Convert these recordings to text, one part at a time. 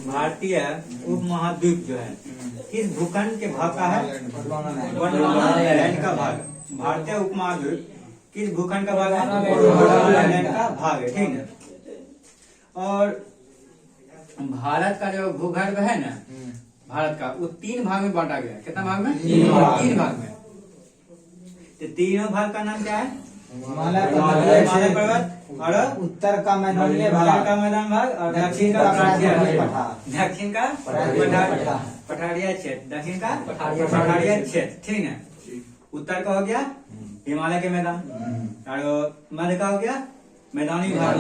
भारतीय उपमहाद्वीप जो है किस भूखंड के भाग का है? गोंडवाना का भाग। भारतीय उपमहाद्वीप किस भूखंड का भाग है? गोंडवाना का भाग है, ठीक है। और भारत का जो भूगर्भ है ना, भारत का, वो 3 भाग में बांटा गया है। कितना भाग में? 3 भाग में। तो तीनों भाग का नाम क्या है? हिमालय पर्वत और उत्तर का मैदानी भाग और दक्षिण का पठारिया क्षेत्र, दक्षिण का पठारिया क्षेत्र, ठीक है। उत्तर का हो गया हिमालय के मैदान और मध्य का हो गया मैदानी भाग,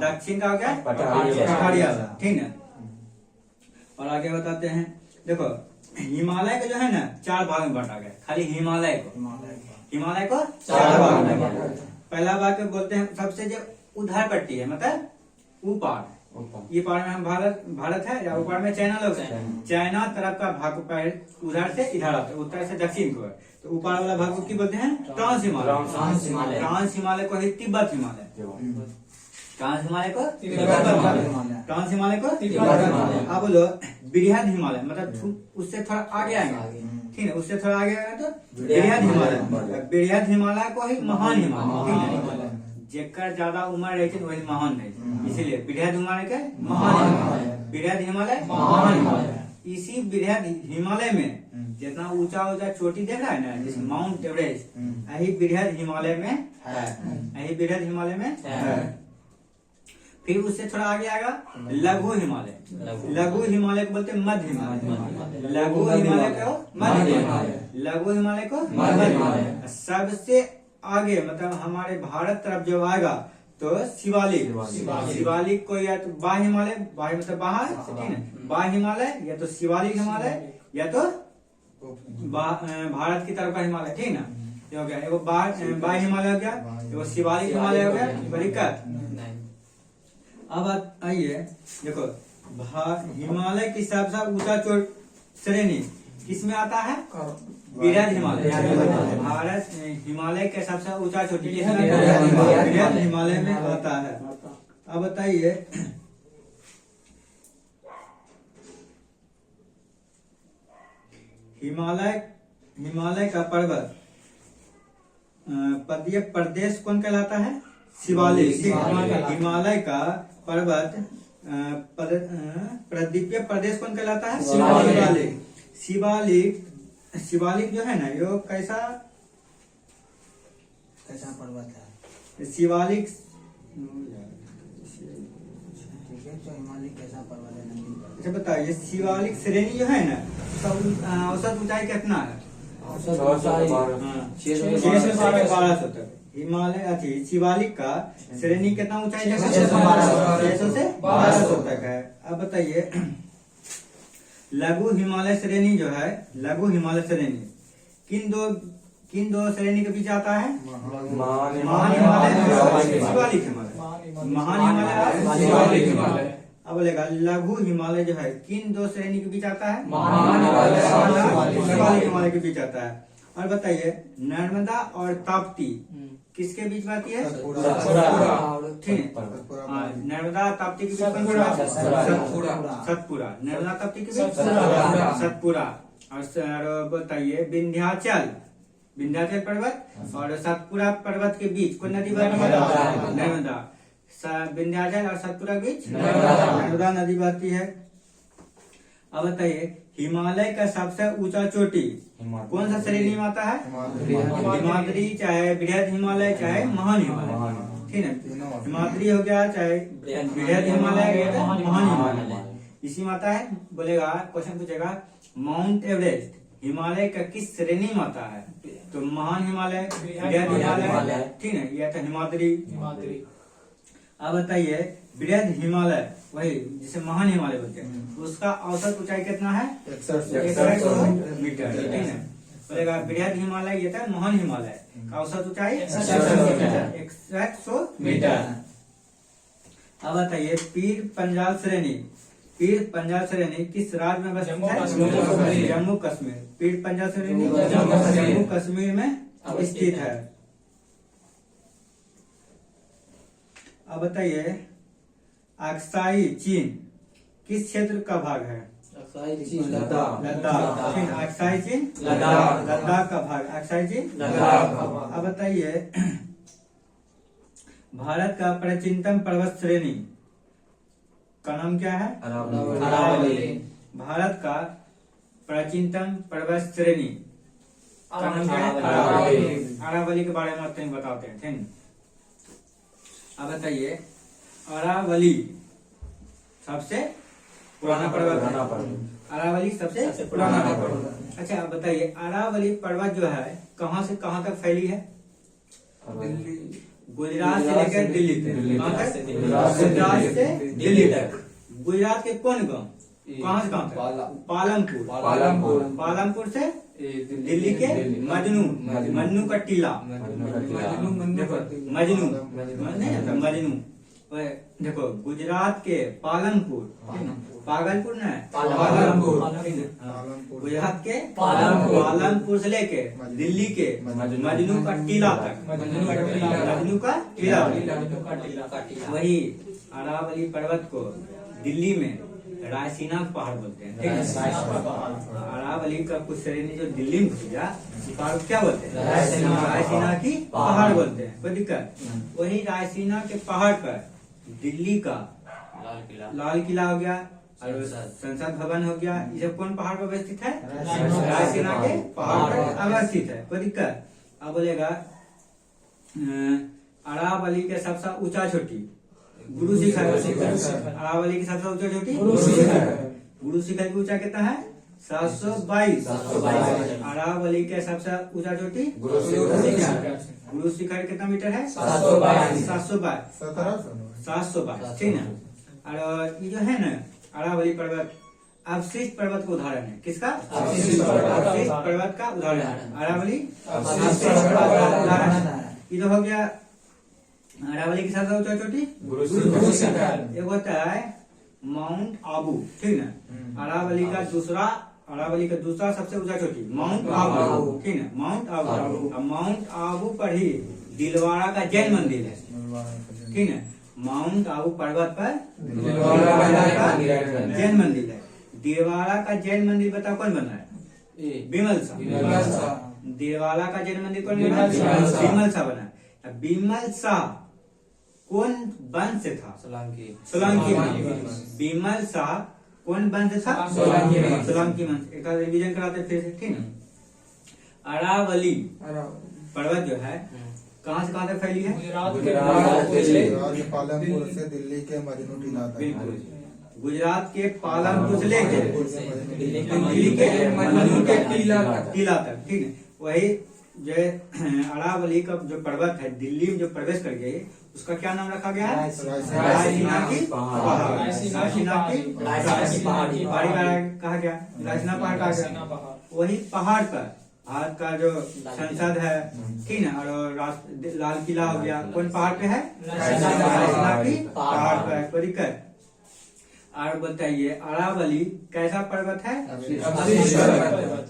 दक्षिण का हो गया पठारिया, ठीक है। और आगे बताते हैं, देखो हिमालय को जो है ना 4 भाग में बांटा गया। खाली हिमालय को 4 भाग में बांटा गया। पहला भाग को बोलते हैं सबसे जो उधर पट्टी है, मतलब ऊपर, ये पार में हम भारत है, या ऊपर में चाइना लोग हैं। चाइना तरफ का भाग उधर से इधर आता है, उत्तर से दक्षिण को है। तो ऊपर वाला भाग को क्या बोलते हैं? ट्रांस हिमालय। ट्रांस हिमालय को है तिब्बत हिमालय। ट्रांस हिमालय को आप बोलो बृहद हिमालय, मतलब उससे थोड़ा आगे आएंगे, ठीक है। उससे थोड़ा आगे आएगा तो बृहद हिमालय। बृहद हिमालय को ही महान हिमालय, ठीक है। जेकर ज्यादा उम्र रहे वही महान है, इसीलिए बृहद हिमालय के महान हिमालय, बृहद हिमालय महान हिमालय। इसी बृहद हिमालय में जितना ऊंचा चोटी देख रहा है ना, जैसे माउंट एवरेस्ट, यही बृहद हिमालय में है, यही बृहद हिमालय में है। फिर उससे थोड़ा आगे आएगा लघु हिमालय। लघु हिमालय को बोलते हैं मध्य हिमालय। लघु हिमालय को मध्य हिमालय, लघु हिमालय को मध्य हिमालय। सबसे आगे मतलब हमारे भारत तरफ जो आएगा तो शिवालिक को या तो बाह्य हिमालय, बाह्य मतलब बाहर, ठीक है, बाह्य हिमालय, या तो शिवालिक हिमालय, या तो भारत की तरफ का हिमालय, ठीक है ना। हो गया एगो बाह्य हिमालय हो गया, एगो शिवालिक हिमालय हो गया, बरिकत। अब आइए देखो, हिमालय की सबसे ऊंचा चोट श्रेणी किसमें आता है? बृहद हिमालय। भारत हिमालय के सबसे ऊंचा चोटी बृहद हिमालय में आता है। अब बताइए हिमालय का पर्वत पदीय प्रदेश कौन कहलाता है? शिवालिक। हिमालय का पर्वत प्रदीपीय प्रदेश कौन कहलाता है? शिवालिक। शिवालिक जो है ना, यो कैसा पर्वत है? शिवालिक हिमालय कैसा पर्वत है? अच्छा बताइए, शिवालिक श्रेणी जो है ना, औसत ऊंचाई कितना है? 612 तक। हिमालय शिवालिक का श्रेणी कितना ऊंचाई है? 600 से 1200 तक है। अब बताइए लघु हिमालय श्रेणी जो है, लघु हिमालय श्रेणी किन दो श्रेणी के बीच आता है? महान हिमालय, शिवालिक हिमालय। महान हिमालय, शिवालिक हिमालय। अब बोलेगा लघु हिमालय जो है किन 2 श्रेणी के बीच आता है? महान हिमालय, शिवालिक हिमालय के बीच आता है। और बताइए नर्मदा और ताप्ती किसके बीच में आती है? ठीक है, नर्मदा ताप्ती के बीच सतपुरा। नर्मदा ताप्ती के बीच सतपुरा। और बताइए विंध्याचल पर्वत और सतपुरा पर्वत के बीच कौन नदी बहती है? नर्मदा। विंध्याचल और सतपुरा के बीच नर्मदा नदी बहती है। अब बताइए हिमालय का सबसे ऊंचा चोटी कौन सा श्रेणी में आता है? हिमाद्री, चाहे बृहद हिमालय, चाहे महान हिमालय, ठीक है। हिमाद्री हो गया, चाहे बृहद हिमालय या महान हिमालय, इसी में आता है। बोलेगा क्वेश्चन पूछेगा माउंट एवरेस्ट हिमालय का किस श्रेणी में आता है? तो महान हिमालय, बृहद हिमालय, ठीक है, या तो हिमाद्री। अब बताइए बृहद हिमालय, वही जिसे महान हिमालय बोलते हैं, उसका औसत ऊंचाई कितना है? 6100 मीटर, ठीक है। बोलेगा बृहद हिमालय ये था, महान हिमालय का औसत ऊंचाई 6100 मीटर। अब बताइए पीर पंजाल श्रेणी किस राज्य में स्थित है? जम्मू कश्मीर। पीर पंजाल श्रेणी जम्मू कश्मीर में स्थित है। अब बताइए अक्साई चीन किस क्षेत्र का भाग है? लद्दाख। लद्दाख। ठीक, अक्साई चीन लद्दाख। लद्दाख का भाग अक्साई चीन लद्दाख। अब बताइए भारत का प्राचीनतम पर्वत श्रेणी का नाम क्या है? अरावली। भारत का प्राचीनतम पर्वत श्रेणी का नाम क्या है? अरावली। अरावली के बारे में आपको बताते हैं, ठीक। अब बताइए अरावली सबसे पुराना पर्वत है। अरावली सबसे पुराना पर्वत। अच्छा अब बताइए अरावली पर्वत जो है कहाँ से कहाँ तक फैली है? गुजरात से लेकर दिल्ली तक। कहाँ तक? गुजरात से दिल्ली तक। गुजरात के कौन गांव? कहाँ से कहाँ तक? पालमपुर। पालमपुर से दिल्ली के मजनू का टीला। मजनू देखो गुजरात के पालमपुर, पागलपुर न पालमपुर। गुजरात के पालमपुर से लेके दिल्ली के मजनू का टीला तक। मजनू का टीला। वही अरावली पर्वत को दिल्ली में रायसीना पहाड़ बोलते हैं, ठीक है। अरावली का कुछ श्रेणी जो दिल्ली में भैया पहाड़ क्या बोलते हैं? रायसीना की पहाड़ बोलते हैं, कोई दिक्कत? वही रायसीना के पहाड़ पर दिल्ली का लाल किला हो गया और संसद भवन हो गया। ये सब कौन पहाड़ पर अवस्थित है? रायसीना के पहाड़ पर अवस्थित है, कोई दिक्कत? अब बोलेगा अरावली के सबसे ऊंचा चोटी गुरु शिखर। अरावली की सबसे ऊंचा चोटी गुरु शिखर की ऊंचा कितना है? 722। अरावली के सबसे ऊंचा चोटी गुरु शिखर कितना मीटर है? 722। ठीक है। और ये जो है ना अरावली पर्वत अवशिष्ट पर्वत का उदाहरण है। किसका? अवशिष्ट पर्वत का उदाहरण है अरावली। ये जो हो गया अरावली की सबसे ऊंचा चोटी गुरु शिखर। एक होता है माउंट आबू, ठीक है। अरावली का दूसरा सबसे ऊंचा चोटी माउंट आबू, ठीक है। माउंट आबू। माउंट आबू पर ही दिलवाड़ा का जैन मंदिर है, ठीक है। माउंट आबू पर्वत पर जैन मंदिर है। दिलवाड़ा का जैन मंदिर बताओ कौन बना है? बिमल शाह। दिलवाड़ा का जैन मंदिर कौन बना है? बिमल शाह बना है। बिमल शाह कौन वंश से था? सोलंकी वंश। बिमल शाह कौन वंश था? सोलंकी वंश। एक रिवीजन कराते फिर से, ठीक है। अरावली पर्वत जो है कहाँ से कहाँ तक फैली है? पालमपुर से दिल्ली के मजनू टीला तक। बिल्कुल। गुजरात के पालमपुर से लेकर दिल्ली के मजनू के टीला तक, ठीक है। वही जो अरावली का जो पर्वत है दिल्ली में जो प्रवेश कर गए उसका क्या नाम रखा गया है? रायसीना की पहाड़। रायसीना की पहाड़ी कहा गया, रायसीना पहाड़ कहा गया। वही पहाड़ पर भारत का जो संसद है, ठीक है, और लाल किला हो गया, कौन पहाड़ पे है? रायसीना की पहाड़ पर। कोई दिक्कत? और बताइए अरावली कैसा पर्वत है?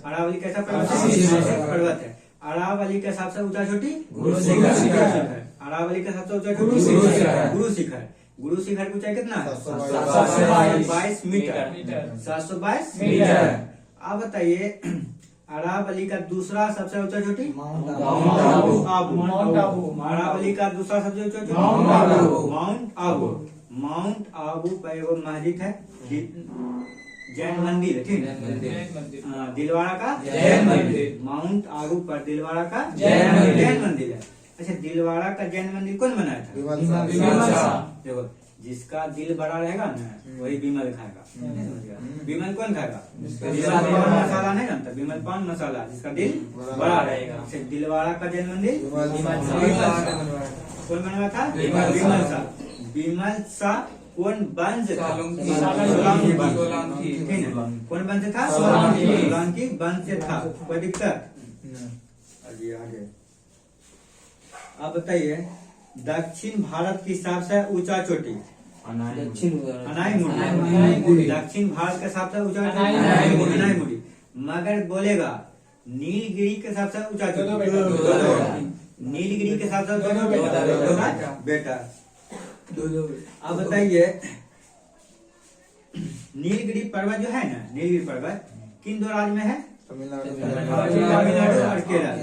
अरावली कैसा पर्वत है? अरावली का सबसे ऊंचा चोटी गुरु शिखर। अरावली का सबसे ऊंचा चोटी गुरु शिखर। गुरु शिखर की ऊंचाई कितना? 722 मीटर। 722 मीटर। अब बताइए अरावली का दूसरा सबसे ऊंचा चोटी माउंट आबू। अरावली का दूसरा सबसे ऊंचा चोटी माउंट आबू। माउंट आबू पर एगो मस्जिद है, जैन मंदिर है, ठीक है। दिलवाड़ा का जैन मंदिर। माउंट आबू पर दिलवाड़ा का जैन मंदिर है। अच्छा दिलवाड़ा का जैन मंदिर कौन बनाया था? देखो जिसका दिल बड़ा रहेगा ना वही विमल खाएगा। विमल कौन खाएगा? विमल पान मसाला नहीं जानता? विमल पान मसाला जिसका दिल बड़ा रहेगा। दिलवाड़ा का जैन मंदिर कौन बनवाया था? विमल शाह। विमल शाह कौन वंश था? सोलंकी। कौन वंश था? सोलंकी वंश से था। कोई दिक्कत? आगे अब बताइए दक्षिण भारत की सबसे ऊंचा चोटी अनाईमुड़ी। दक्षिण भारत का सबसे ऊंचा चोटी अनाईमुड़ी। मगर बोलेगा नीलगिरी के सबसे ऊंचा चोटी? नीलगिरी के सबसे ऊंचा चोटी बेटा। अब बताइए नीलगिरी पर्वत जो है ना, नीलगिरी पर्वत किन दो राज्य में है? तमिलनाडु तमिलनाडु और केरल।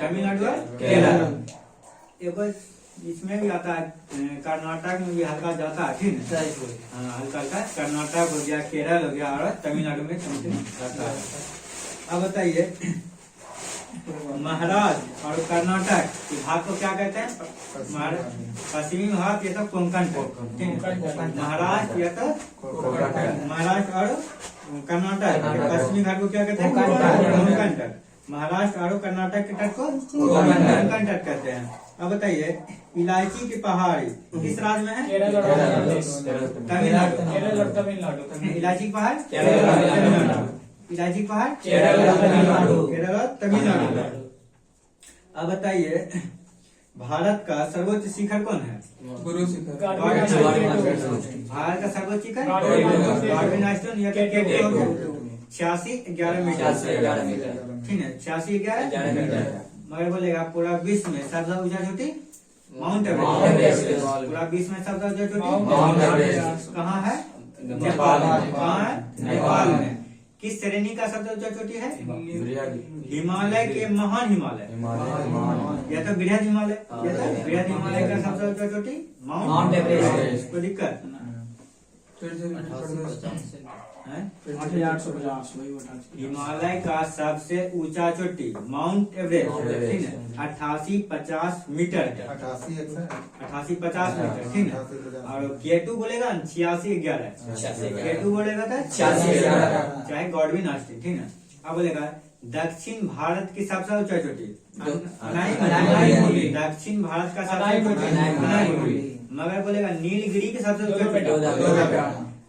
तमिलनाडु और केरल। एक इसमें भी आता है, कर्नाटक में भी हल्का जाता है, ठीक है। हाँ, हल्का हल्का कर्नाटक हो गया, केरल हो गया और तमिलनाडु में जाता है। अब बताइए महाराष्ट्र और कर्नाटक के भाग को क्या कहते हैं? पश्चिमी भाग ये तो कोंकण है। महाराष्ट्र या तो महाराष्ट्र और कर्नाटक के पश्चिमी घाट को क्या कहते हैं? कोंकण तट। महाराष्ट्र और कर्नाटक के तट को कोंकण तट कहते हैं। अब बताइए इलायची की पहाड़ी किस राज्य में है? तमिलनाडु। इलायची की पहाड़ तमिलनाडु। इलायची पहाड़ केरल और तमिलनाडु। अब बताइए भारत का सर्वोच्च शिखर कौन है? गुरु शिखर। भारत का सर्वोच्च शिखर गॉडविन आइलैंड या 86-11 मीटर, ठीक है। 86-11 मीटर। मगर बोलेगा पूरा विश्व में सबसे ऊंचा चोटी माउंट एवरेस्ट। पूरा विश्व में सबसे ऊंचा चोटी माउंट एवरेस्ट कहाँ है? नेपाल में। कहाँ है? नेपाल में। किस श्रेणी का सबसे ऊंचा चोटी है? हिमालय के महान हिमालय या तो बृहद हिमालय या तो बृहद हिमालय का सबसे ऊंचा चोटी माउंट एवरेस्ट। कोई दिक्कत? 850 हिमालय का सबसे ऊंचा चोटी माउंट एवरेस्ट, ठीक है। 8850 मीटर। 8850 मीटर, ठीक है। और केटू बोलेगा 86-11। केटू बोलेगा तो 86-11, चाहे गॉडविन आइलैंड, ठीक है। अब बोलेगा दक्षिण भारत की सबसे ऊंचा चोटी दक्षिण भारत का सबसे ऊंचा, मगर बोलेगा नीलगिरी के सबसे ऊंचा चोटी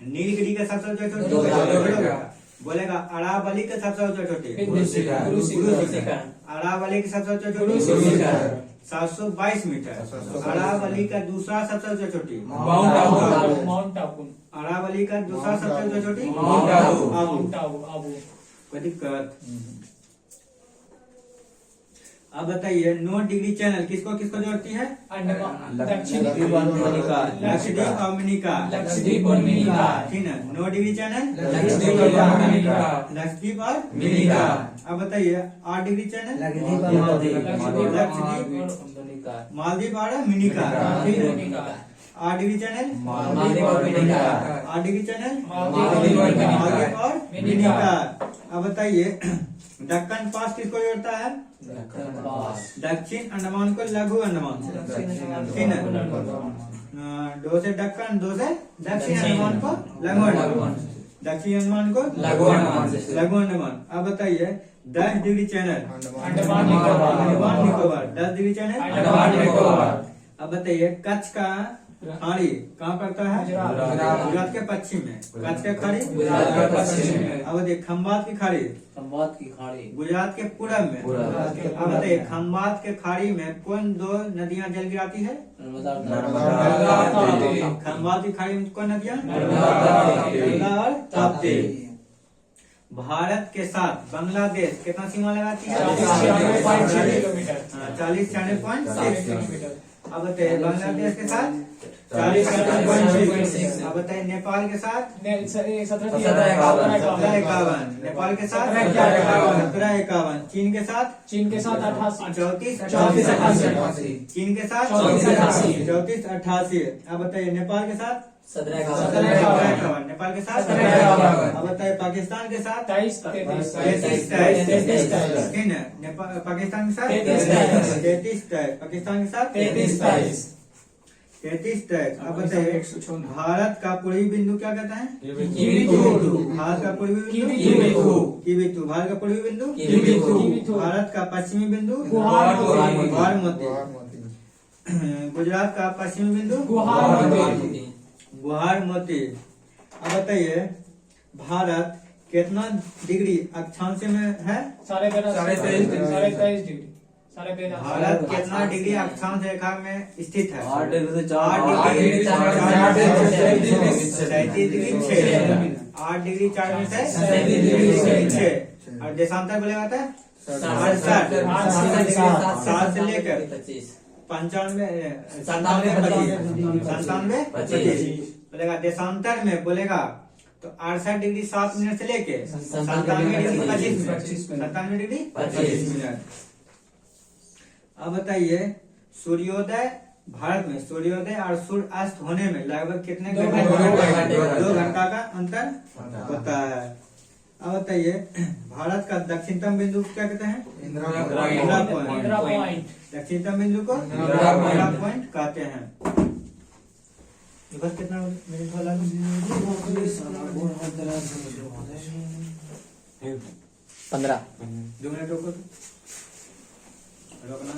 नीलगिरी का सबसे ऊंचा चोटी बोलेगा अरावली का सबसे ऊंचा चोटी अरावली का सबसे ऊंचा चोटी 722 मीटर। अरावली का दूसरा सबसे ऊंचा चोटी माउंट आबू। अरावली का दूसरा सबसे ऊंचा चोटी माउंट आबू। कोई दिक्कत? अब बताइए 9 डिग्री चैनल किसको किसको जोड़ती है? लक्षद्वीप और मिनिका। लक्षद्वीप और मिनिका। लक्षद्वीप और मिनिका, ठीक है। 9 डिग्री चैनल लक्षद्वीप और मिनिका। लक्षद्वीप और मिनिका। अब बताइए 8 डिग्री चैनल मालदीव और मिनिका, ठीक है। 8 डिग्री चैनल मालदीव और मिनिका। 8 डिग्री चैनल मालदीव और मिनिका। अब बताइए दक्कन पास किसको जोड़ता है? दक्षिण अंडमान को लघु अंडमान से, ठीक है। दो से दक्कन, दो से दक्षिण अंडमान को लघु अंडमान, दक्षिण अंडमान को लघु अंडमान। अब बताइए 10 degree channel Andaman Nicobar. 10 degree channel Andaman Nicobar. अब बताइए कच्छ का खाड़ी कहाँ पड़ता है? गुजरात के पश्चिम में। कच्छ के खाड़ी गुजरात के पश्चिम में। अब बताइए खंबात की खाड़ी गुजरात के पूरब में। अब बताइए खंबात के खाड़ी में कौन 2 नदियां जल गिराती है? खंबात की खाड़ी में कौन नदियां? नर्मदा और ताप्ती। भारत के साथ बांग्लादेश कितना सीमा लगाती है? 40-96 किलोमीटर। अब बताइए बांग्लादेश के साथ 40-96। अब बताइए नेपाल के साथ 1751। नेपाल के साथ 1751। चीन के साथ 34-88। चीन के साथ 34-88। अब बताइए नेपाल के साथ 1751। नेपाल के साथ 1751। अब बताइए पाकिस्तान के साथ 33-33। ठीक है। पाकिस्तान के साथ 33-33। पाकिस्तान के साथ 33-33। अब बताइए भारत का पूर्वी बिंदु क्या कहता है? भारत का पूर्वी बिंदु भारत का पूर्वी बिंदु। भारत का पश्चिमी बिंदु गुवाहाटी। गुजरात का पश्चिमी बिंदु गुवाहाटी। अब बताइए भारत कितना डिग्री अक्षांश में है? 23.5 डिग्री। भारत कितना डिग्री अक्षांश रेखा में स्थित है? 8 डिग्री से 8 डिग्री 4 में से 6। और देशांतर बोलेगा था 7 से लेकर 95 बोलेगा। देशांतर में बोलेगा तो 68 डिग्री 7 मिनट से लेके 97 डिग्री 25 मिनट, 97 डिग्री 25 मिनट। अब बताइए सूर्योदय भारत में सूर्योदय और सूर्य अस्त होने में लगभग कितने 2 घंटे। 2 घंटा का अंतर होता है। अब बताइए भारत का दक्षिणतम बिंदु क्या कहते हैं? इंदिरा इंदिरा पॉइंट। पॉइंट। दक्षिणतम बिंदु को इंदिरा इंदिरा पॉइंट कहते हैं। ये बस कितना मिनट वाला? 15। 2 मिनट रोको, रोकना।